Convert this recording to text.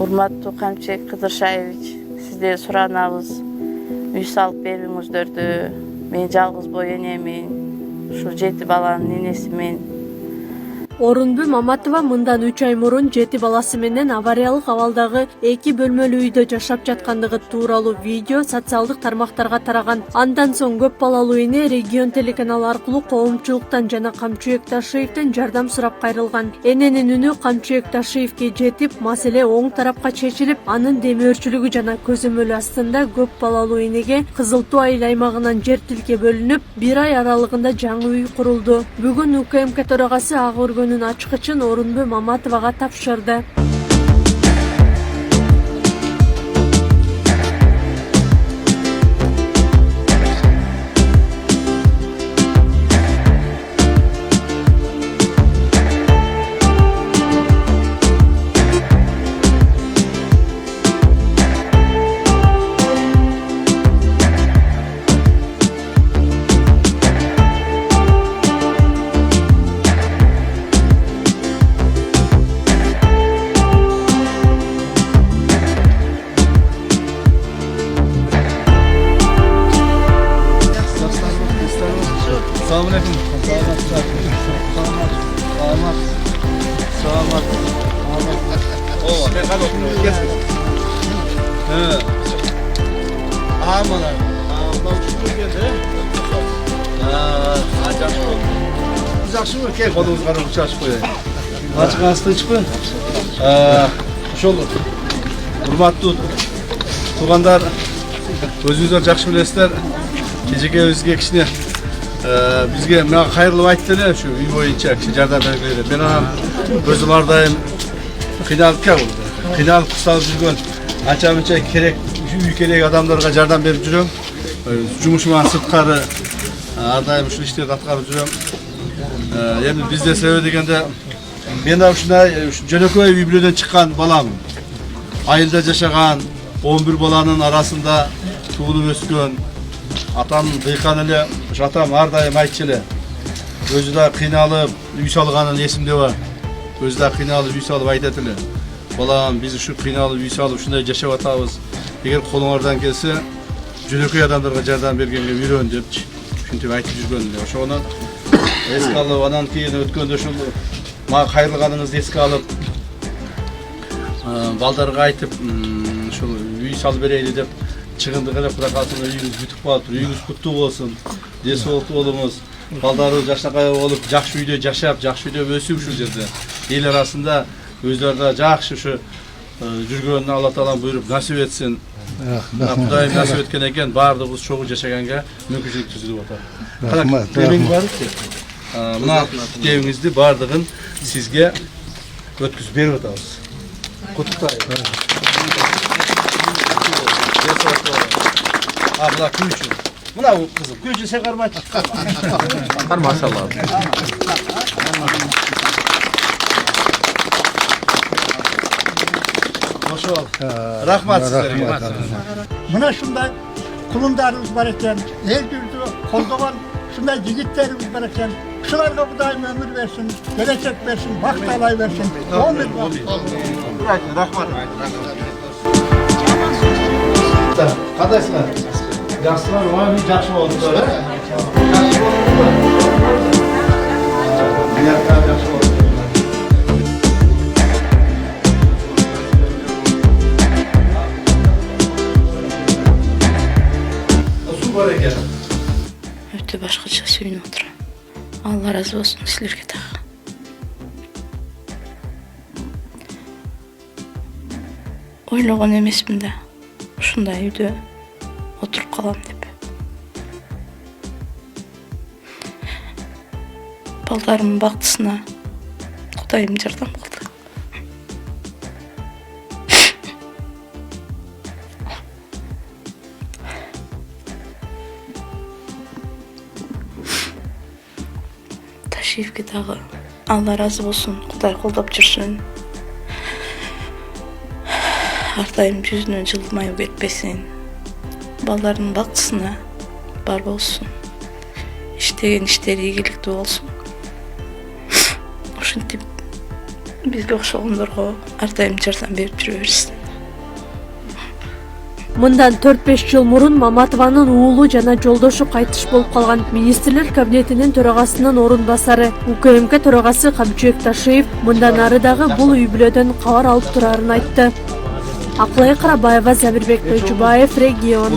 Урматтуу Камчек Кыдыршаевич, сизден суранабыз. Үй салып бериңиздерди. Мен жалгыз бой энемин. Ушу 7 баланын ненесимин. Орунбү Маматова мындан 3 ай мурун 7 баласы менен авариялык абалдагы 2 бөлмөлүү үйдө жашап жаткандыгы тууралуу видео социалдык тармактарга тараган. Андан соң көп балалуу эне регион телеканалы аркылуу коомчулуктан жана Камчыбек Ташиевден жардам сурап кайрылган. Эненин үнү Камчыбек Ташиевге жетип, маселе оң тарапка чечилип, анын демөөрчүлүгү жана көзөмөлү астында көп балалуу энеге Кызыл Туу айыл аймагынан жер тилке бөлүнүп, 1 ай аралыгында жаңы үй курулду. Бүгүн УКМК төрагасы ак өргөнүн ачкычын Орунбү Маматовага тапшырды. Selamünaleyküm. Selamat. Oo, ben kaldım. Gel. Aman. Allah şükür geldi. Acayip oldu. Жақсы ма? Кел, қолыңыз қарап шашып қояйын. Açık açtık mı? Şol. Hurmatlı tuğanlar, özünüzler жақсы білесіздер. Кежеге өзге кішіне бізге мына қайырлы айтты эле ушу үй боюнча киши жардам бергиле. Мен анан өзүм ар дайым кыйналып кысталып жүргөн анча-мынча керек үй керек адамдарга жардам берип жүрөм. Жумушуман сырткары ар дайым ушул иштерди аткарып жүрөм. Эми бизде себеби дегенде мен да ушундай жөнөкөй үй бүлөдөн чыккан баламын. Айылда жашаган 11 баланын арасында туулуп өскөн атам дыйкан эле, атам ар дайым айтчу эле. Өзү да кыйналып үй салганын эсимде бар. Өзү да кыйналып үй салып айтат эле. Балам, биз ушу кыйналып үй салып ушундай жашап атабыз. Эгер колуңардан келсе, жөнөкөй адамдарга жардам бергенге үйрөн деп ушинтип айтып жүргөн эле. Ошону эске алып, анан кийин өткөндө ушул мага кайрылганыңызды эске алып, балдарга айтып, ушул үй салып берели деп чыгындык эле Кудай кааласа үйүңүз бүтүп калыптыр. Үйүңүз куттуу болсун. Десе болуңуз, балдарыбыз жашнакай болуп, жакшы үйдө жашап, жакшы үйдө өсүп ушул жерде. Эл арасында өзлөрүнө жакшы ушу жүргөнүнө Алла таалам буйруп насип этсин. Кудайым насип эткен экен, баардыгыбыз чогуу жашаганга мүмкүнчүлүк түзүлүп атат. Рахмат. Демең бар экен. Мына китебиңизди баардыгын сизге өткүзүп берип атабыз. Куттуктайм. Abla küçük. Buna kızım, küçük sen karma çıkar. Maşallah. Maşallah. Rahmat sizlere. Buna şunday kulundarımız var eken, el dürdü, koldoğan şunday yigitlerimiz var eken, şularga bu daim ömür versin, gelecek versin, vakit alay versin. Rahmat. Kardeşler, yaşlılar var, bir yaşlı oldu böyle. Yaşlı oldu mu? Yaşlı oldu. Nasıl var eken? Өтө башкача сүйүнүп отурам. Алла разы болсун силерге дагы. Ойлогон эмесмин да. Ушундай үйдө отуруп калам деп. Балдарымдын бактысына Кудайым жардам кылды. Ташиевге дагы Алла разы болсун, Кудай колдоп жүрсүн. Ар дайым жүзүнөн жылмаюу кетпесин. Балдардын бактысына бар болсун. Иштеген иштери ийгиликтүү болсун. Ушинтип Бизге окшогондорго ар дайым жардам берип жүрө берсин. Мындан 4-5 жыл мурун Маматованын уулу жана жолдошу кайтыш болуп калган. Министрлер кабинетинин төрагасынын орун басары УКМК төрагасы Камчыбек Ташиев мындан ары дагы бул үй бүлөдөн кабар алып турарын айтты. Акылай Карабаева, Забирбек Тойчубаев, Регион.